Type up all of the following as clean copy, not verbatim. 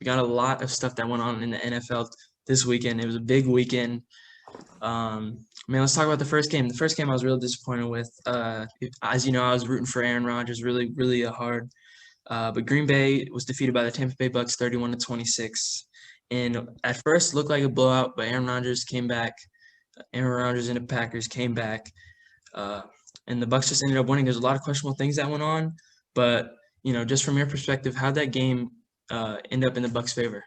We got a lot of stuff that went on in the NFL this weekend. It was a big weekend. Let's talk about the first game. The first game I was real disappointed with. As you know, I was rooting for Aaron Rodgers really, really hard. But Green Bay was defeated by the Tampa Bay Bucs 31-26. And at first looked like a blowout, but Aaron Rodgers came back. Aaron Rodgers and the Packers came back. And the Bucs just ended up winning. There's a lot of questionable things that went on. But, just from your perspective, how'd that game end up in the Bucs' favor?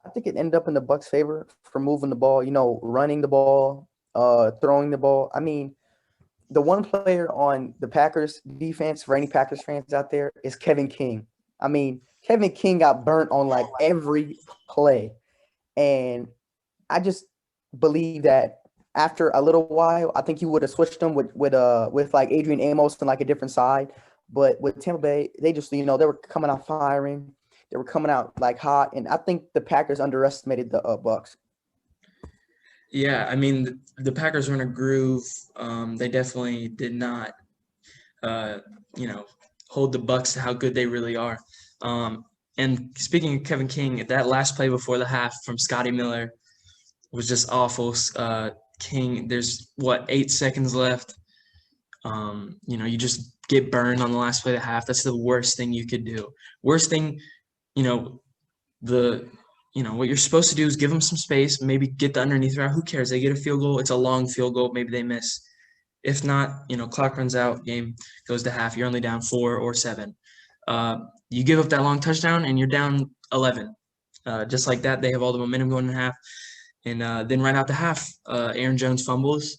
I think it ended up in the Bucs' favor for moving the ball, running the ball, throwing the ball. I mean, the one player on the Packers defense, for any Packers fans out there, is Kevin King. I mean, Kevin King got burnt on like every play. And I just believe that after a little while, I think you would have switched them with like Adrian Amos and like a different side. But with Tampa Bay, they just, they were coming out firing. They were coming out like hot. And I think the Packers underestimated the Bucs. Yeah, I mean, the Packers were in a groove. They definitely did not, hold the Bucs to how good they really are. And speaking of Kevin King, that last play before the half from Scotty Miller was just awful. King, there's 8 seconds left. You just get burned on the last play of the half. That's the worst thing you could do. Worst thing, what you're supposed to do is give them some space, maybe get the underneath route. Who cares? They get a field goal. It's a long field goal. Maybe they miss. If not, clock runs out, game goes to half. You're only down 4 or 7. You give up that long touchdown, and you're down 11. Just like that, they have all the momentum going in half. And then right out the half, Aaron Jones fumbles.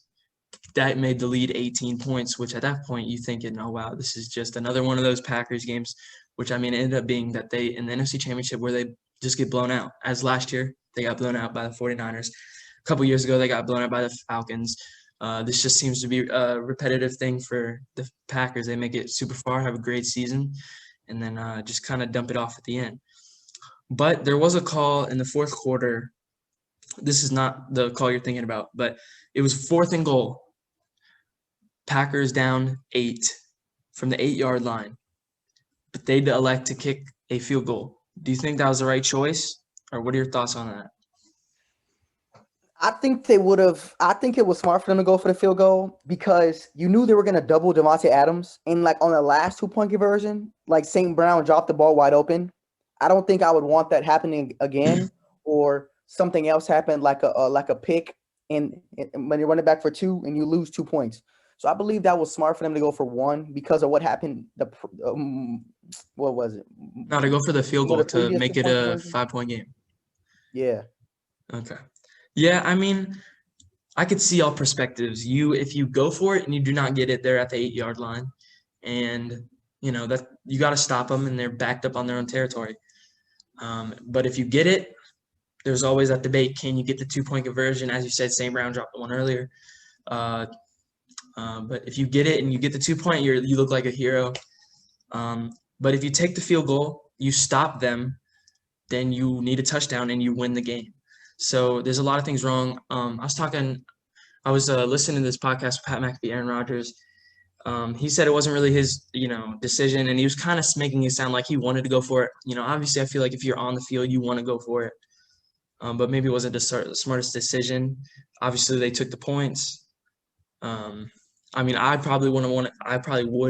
That made the lead 18 points, which at that point you thinking, oh, wow, this is just another one of those Packers games, which, I mean, it ended up being that they, in the NFC Championship, where they just get blown out. As last year, they got blown out by the 49ers. A couple years ago, they got blown out by the Falcons. This just seems to be a repetitive thing for the Packers. They make it super far, have a great season, and then just kind of dump it off at the end. But there was a call in the fourth quarter. This is not the call you're thinking about, but it was 4th and goal. Packers down 8 from the 8-yard line, but they'd elect to kick a field goal. Do you think that was the right choice, or what are your thoughts on that? I think they would have. I think it was smart for them to go for the field goal because you knew they were going to double Devontae Adams. And like on the last 2-point conversion, like St. Brown dropped the ball wide open. I don't think I would want that happening again, or something else happened like a pick, and when you're running back for 2 and you lose 2 points. So I believe that was smart for them to go for 1 because of what happened. What was it? No, to go for the field goal to make it a 5-point game. Yeah. Okay. Yeah, I mean, I could see all perspectives. If you go for it and you do not get it, they're at the 8-yard line, and that you got to stop them, and they're backed up on their own territory. But if you get it, there's always that debate: can you get the 2-point conversion? As you said, St. Brown dropped the one earlier. But if you get it and you get the 2-point, you look like a hero. But if you take the field goal, you stop them, then you need a touchdown and you win the game. So there's a lot of things wrong. I was listening to this podcast with Pat McAfee, Aaron Rodgers. He said it wasn't really his, decision, and he was kind of making it sound like he wanted to go for it. Obviously I feel like if you're on the field, you want to go for it. But maybe it wasn't the smartest decision. Obviously they took the points. I probably would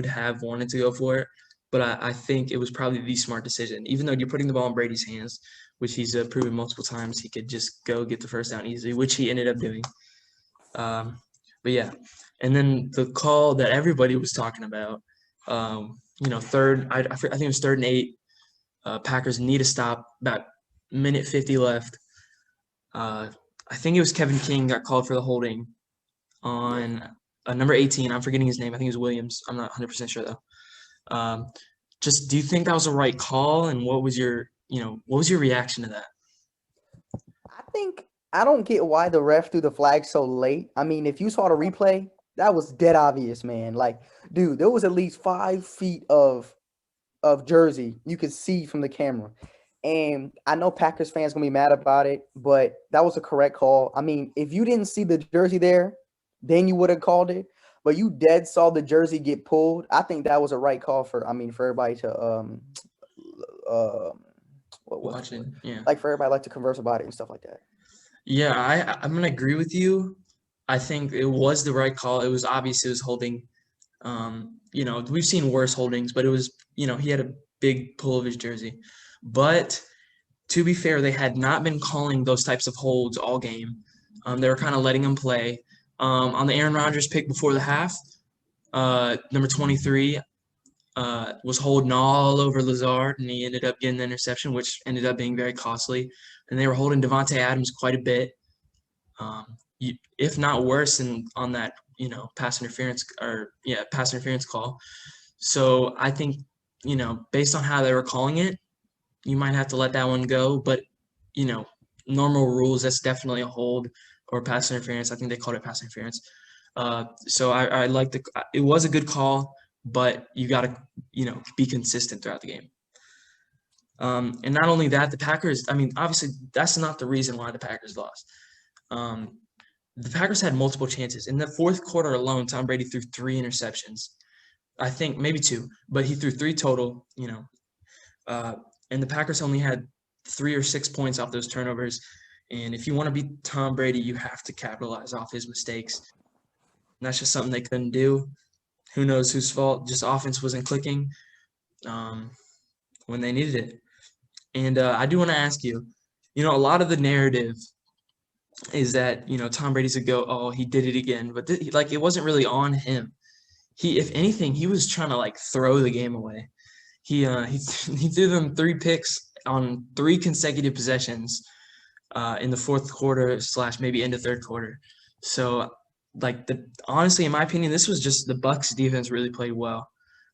have wanted to go for it, but I think it was probably the smart decision. Even though you're putting the ball in Brady's hands, which he's proven multiple times he could just go get the first down easily, which he ended up doing. But yeah, and then the call that everybody was talking about, third, I think it was 3rd and 8. Packers need to stop, about minute 50 left. I think it was Kevin King got called for the holding on number 18. I'm forgetting his name. I think it was Williams. I'm not 100% sure though. Just, do you think that was the right call? And what was your reaction to that? I don't get why the ref threw the flag so late. I mean, if you saw the replay, that was dead obvious, man. Like, dude, there was at least 5 feet of jersey you could see from the camera. And I know Packers fans gonna be mad about it, but that was a correct call. I mean, if you didn't see the jersey there, then you would have called it. But you dead saw the jersey get pulled. I think that was a right call for everybody to watching. Yeah. like for everybody like to converse about it and stuff like that. Yeah, I'm gonna agree with you. I think it was the right call. It was obvious it was holding. We've seen worse holdings, but it was, he had a big pull of his jersey. But to be fair, they had not been calling those types of holds all game. They were kind of letting him play. On the Aaron Rodgers pick before the half, number 23 was holding all over Lazard, and he ended up getting the interception, which ended up being very costly. And they were holding Devontae Adams quite a bit, if not worse, on that pass interference call. So I think based on how they were calling it, you might have to let that one go. But normal rules, that's definitely a hold or pass interference. I think they called it pass interference. So I like it was a good call, but you got to, be consistent throughout the game. And not only that, the Packers, I mean, obviously that's not the reason why the Packers lost. The Packers had multiple chances. In the fourth quarter alone, Tom Brady threw 3 interceptions. I think maybe 2, but he threw 3 total, and the Packers only had 3 or 6 points off those turnovers. And if you want to beat Tom Brady, you have to capitalize off his mistakes. And that's just something they couldn't do. Who knows whose fault? Just offense wasn't clicking when they needed it. And I do want to ask you, a lot of the narrative is that, Tom Brady's a go, oh, he did it again. But it wasn't really on him. If anything, he was trying to throw the game away. He threw them 3 picks on 3 consecutive possessions in the fourth quarter / maybe into third quarter. So honestly, in my opinion, this was just the Bucs defense really played well.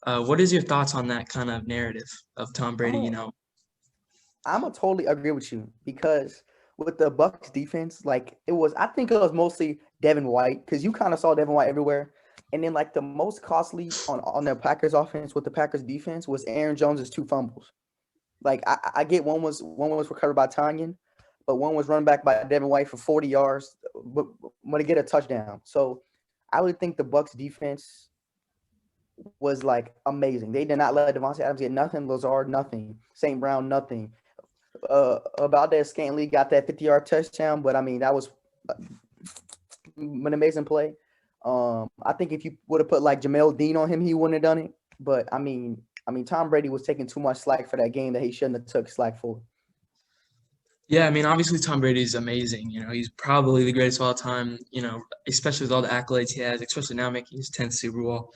What is your thoughts on that kind of narrative of Tom Brady? I'm gonna totally agree with you because with the Bucs defense, I think it was mostly Devin White because you kind of saw Devin White everywhere. And then the most costly on the Packers offense with the Packers defense was Aaron Jones's 2 fumbles. I get one was recovered by Tanyan, but one was run back by Devin White for 40 yards, but to get a touchdown. So I would think the Bucs defense was amazing. They did not let Devontae Adams get nothing, Lazard nothing, St. Brown nothing. Valdez Scantling got that 50-yard touchdown, but I mean that was an amazing play. I think if you would have put Jamel Dean on him, he wouldn't have done it. But I mean, Tom Brady was taking too much slack for that game that he shouldn't have took slack for. Yeah, I mean, obviously Tom Brady's amazing. He's probably the greatest of all time. Especially with all the accolades he has, especially now making his 10th Super Bowl.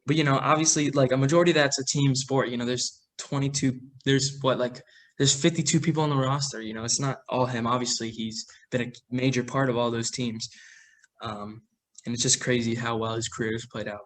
But obviously, a majority of that's a team sport. There's 22. There's there's 52 people on the roster. It's not all him. Obviously, he's been a major part of all those teams. And it's just crazy how well his career has played out.